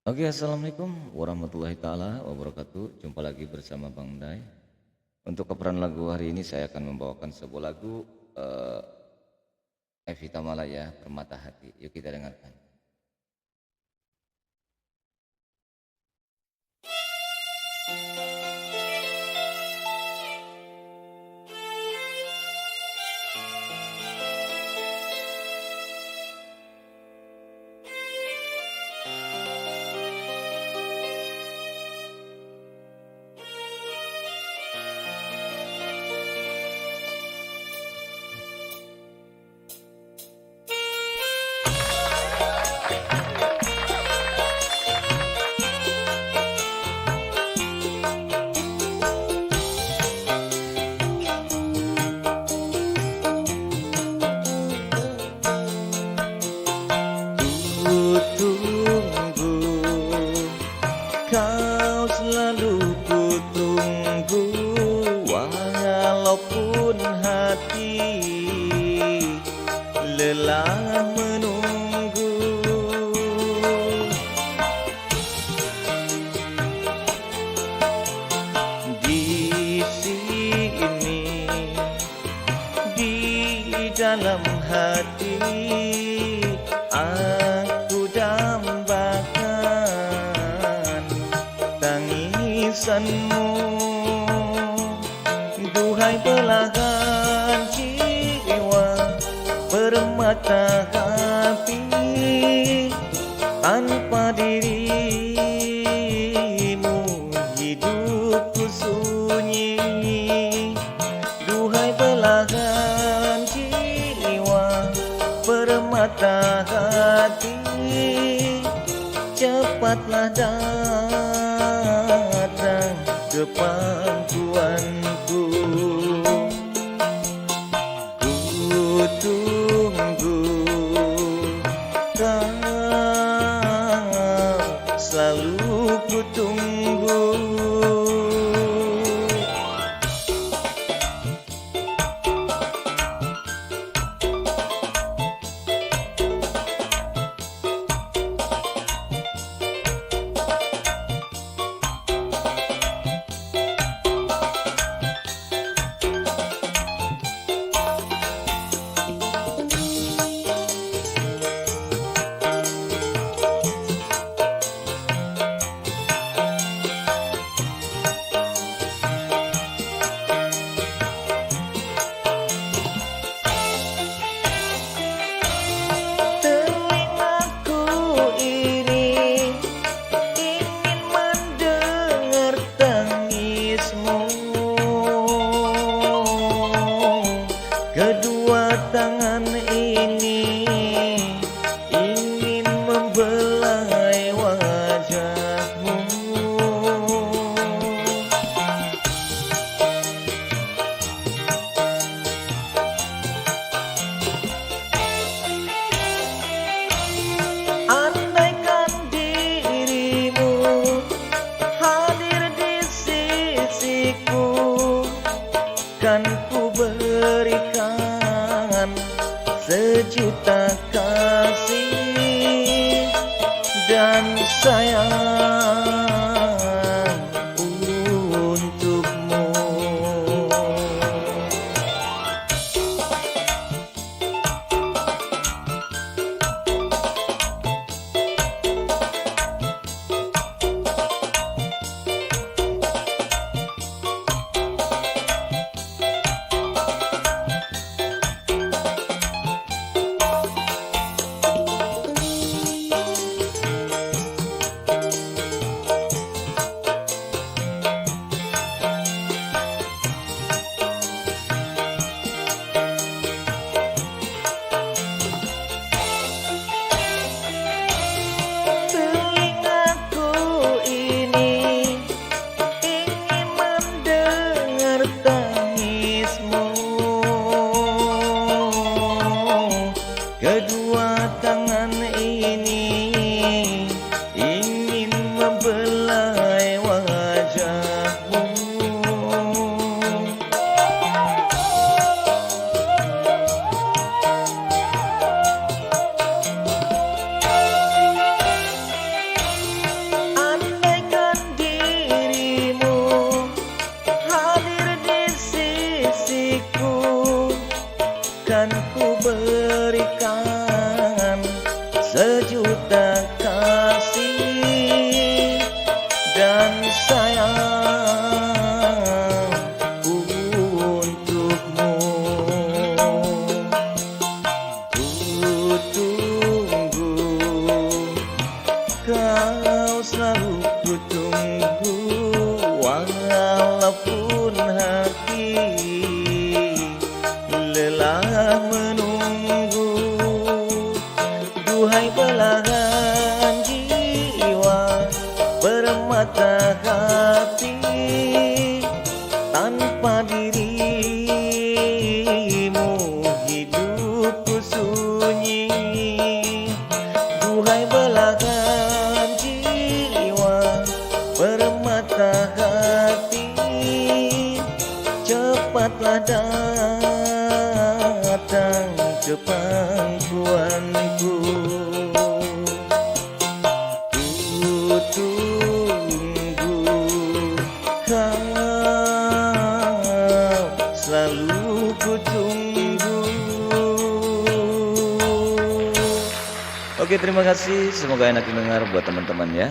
Oke, assalamualaikum warahmatullahi taala wabarakatuh. Jumpa lagi bersama Bang Dai. Untuk peran lagu hari ini saya akan membawakan sebuah lagu eh, Evita Malaya, Permata Hati. Yuk kita dengarkan. Tunggu, kau selalu kutunggu, walaupun hati lelah menunggu. Di sini, di dalam hati, aku dambakan tangisanmu. Duhai belahan jiwa, permata hati, tanpa dirimu hidupku sunyi. Duhai belahan jiwa, permata hati, cepatlah datang ke pangkuanku. Ku tunggu kau, selalu ku tunggu. Telingaku ini ingin mendengar tangismu. Kedua tangan ini ingin membelai wajahmu. Andaikan dirimu hadir di sisiku, kan ku berikan sejuta kasih dan sayang untukmu. sejuta kasih dan sayang untukmu. Ku tunggu, kau selalu ku tunggu, walaupun hati lelah menunggu. Duhai belahan jiwa bermata hati, tanpa dirimu hidupku sunyi. Duhai belahan jiwa bermata hati, cepatlah datang ke pangkuanku. Ku tunggu, kau selalu ku tunggu. Oke, terima kasih. Semoga enak didengar buat teman-teman ya.